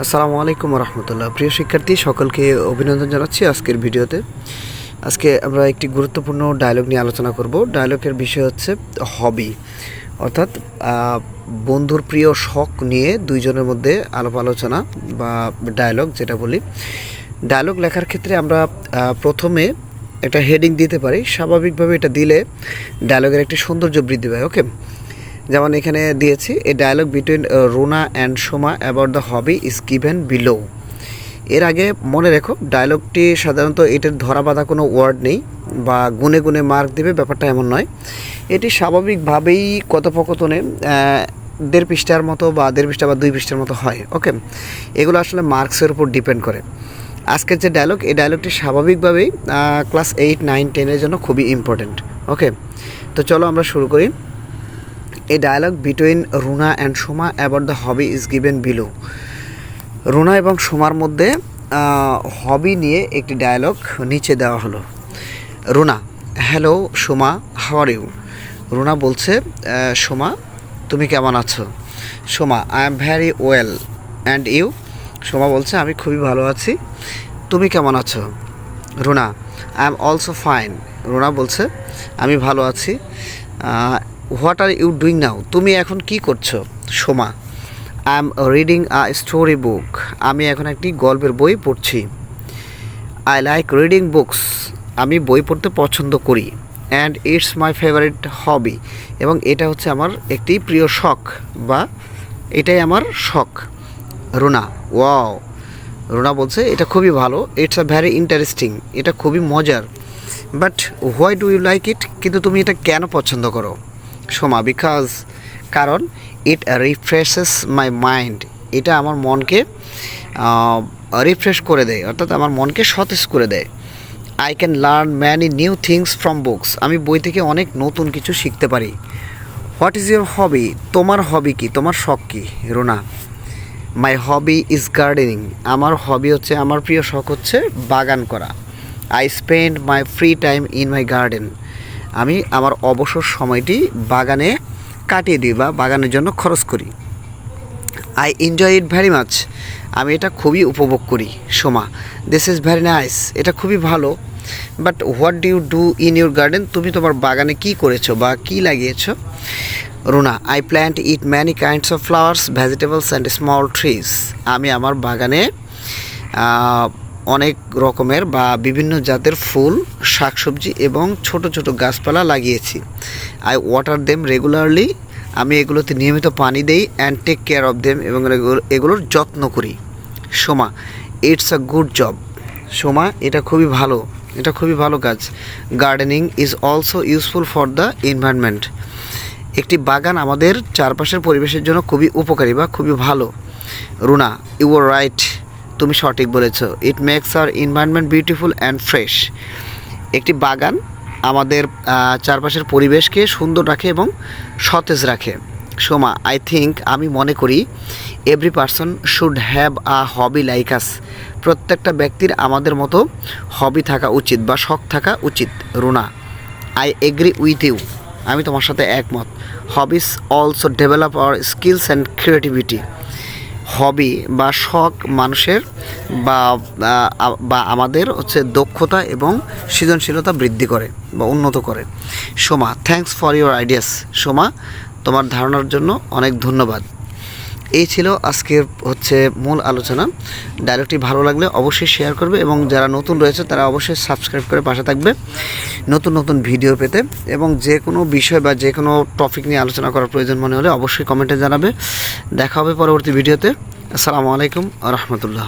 আসসালামু আলাইকুম রহমতুল্লাহ। প্রিয় শিক্ষার্থী সকলকে অভিনন্দন জানাচ্ছি আজকের ভিডিওতে। আজকে আমরা একটি গুরুত্বপূর্ণ ডায়লগ নিয়ে আলোচনা করব। ডায়লগের বিষয় হচ্ছে হবি, অর্থাৎ বন্ধুর প্রিয় শখ নিয়ে দুইজনের মধ্যে আলাপ আলোচনা বা ডায়লগ যেটা বলি। ডায়লগ লেখার ক্ষেত্রে আমরা প্রথমে একটা হেডিং দিতে পারি। স্বাভাবিকভাবে এটা দিলে ডায়লগের একটি সৌন্দর্য বৃদ্ধি পায়। ওকে, যেমন এখানে দিয়েছি, a dialogue between Runa and Soma about the hobby is given below. এর আগে মনে রেখো, ডায়লগটি সাধারণত এটার ধরা বাঁধা কোনো ওয়ার্ড নেই বা গুনে গুনে মার্ক দেবে, ব্যাপারটা এমন নয়। এটি স্বাভাবিকভাবেই কথোপকথনে 1.5 পৃষ্ঠার মতো বা 1.5 পৃষ্ঠা বা 2 পৃষ্ঠার মতো হয়। ওকে, এগুলো আসলে মার্কসের উপর ডিপেন্ড করে। আজকের যে ডায়লগ, এই ডায়লগটি স্বাভাবিকভাবেই ক্লাস 8, 9, 10-এর জন্য খুবই ইম্পর্টেন্ট। ওকে, তো চলো আমরা শুরু করি। A dialogue between Runa and Soma about the hobby is given below. Runa এবং সোমার মধ্যে হবি নিয়ে একটি ডায়লগ নিচে দেওয়া হলো। Runa: hello Soma, how are you? Runa বলছে, সোমা তুমি কেমন আছো? Soma: I am very well, and you? Soma বলছে, আমি খুবই ভালো আছি, তুমি কেমন আছো? Runa: I am also fine. Runa বলছে, আমি ভালো আছি। What are you doing now? তুমি এখন কি করছো? Soma: I am reading a story book. আমি এখন একটি গল্পের বই পড়ছি। I like reading books. আমি বই পড়তে পছন্দ করি। And it's my favourite hobby. এবং এটা হচ্ছে আমার একটি প্রিয় শখ, বা এটাই আমার শখ। রুনা: ওয়াও। রুনা বলছে, এটা খুবই ভালো। It's a very interesting. এটা খুবই মজার। But why do you like it? কিন্তু তুমি এটা কেন পছন্দ করো? সোমা: বিকজ, কারণ, ইট রিফ্রেশেস মাই মাইন্ড। এটা আমার মনকে রিফ্রেশ করে দেয়, অর্থাৎ আমার মনকে সতেজ করে দেয়। I can learn many new things from books. আমি বই থেকে অনেক নতুন কিছু শিখতে পারি। What is your hobby? তোমার হবি কি, তোমার শখ কী? Runa: my hobby is gardening. আমার হবি হচ্ছে, আমার প্রিয় শখ হচ্ছে বাগান করা। I spend my free time in my garden. আমি আমার অবসর সময়টি বাগানে কাটিয়ে দিই বা বাগানের জন্য খরচ করি। I enjoy it very much. আমি এটা খুবই উপভোগ করি। Soma: this is very nice. এটা খুবই ভালো। But what do you do in your garden? তুমি তোমার বাগানে কী করেছো বা কী লাগিয়েছো? Runa: I plant it many kinds of flowers, vegetables and small trees. আমি আমার বাগানে অনেক রকমের বা বিভিন্ন জাতের ফুল, শাকসবজি এবং ছোট ছোট গাছপালা লাগিয়েছি। I water them regularly. আমি এগুলোতে নিয়মিত পানি দেই। And take care of them, এবং এগুলোর যত্ন করি। Soma: it's a good job. Soma: এটা খুবই ভালো, এটা খুবই ভালো কাজ। Gardening is also useful for the environment. একটি বাগান আমাদের চারপাশের পরিবেশের জন্য খুবই উপকারী বা খুবই ভালো। Runa: you are right. তুমি সঠিক বলেছ। It makes our environment beautiful and fresh. একটি বাগান আমাদের চারপাশের পরিবেশকে সুন্দর রাখে এবং সতেজ রাখে। সোমা: আই থিঙ্ক, আমি মনে করি, every person should have a hobby like আস। প্রত্যেকটা ব্যক্তির আমাদের মতো হবি থাকা উচিত বা শখ থাকা উচিত। Runa: I agree with you. আমি তোমার সাথে একমত। Hobbies also develop our skills and creativity. Hobby বা শখ মানুষের বা আমাদের হচ্ছে দক্ষতা এবং সৃজনশীলতা বৃদ্ধি করে বা উন্নত করে। Soma: thanks for your ideas. Soma, তোমার ধারণার জন্য অনেক ধন্যবাদ। এই ছিল আজকের হচ্ছে মূল আলোচনা। ডায়লগটি ভালো লাগলে অবশ্যই শেয়ার করবে, এবং যারা নতুন রয়েছে তারা অবশ্যই সাবস্ক্রাইব করে পাশে থাকবে নতুন নতুন ভিডিও পেতে। এবং যে কোনো বিষয় বা যে কোনো টপিক নিয়ে আলোচনা করার প্রয়োজন মনে হলে অবশ্যই কমেন্টে জানাবে। দেখা হবে পরবর্তী ভিডিওতে। আসসালামু আলাইকুম রহমতুল্লাহ।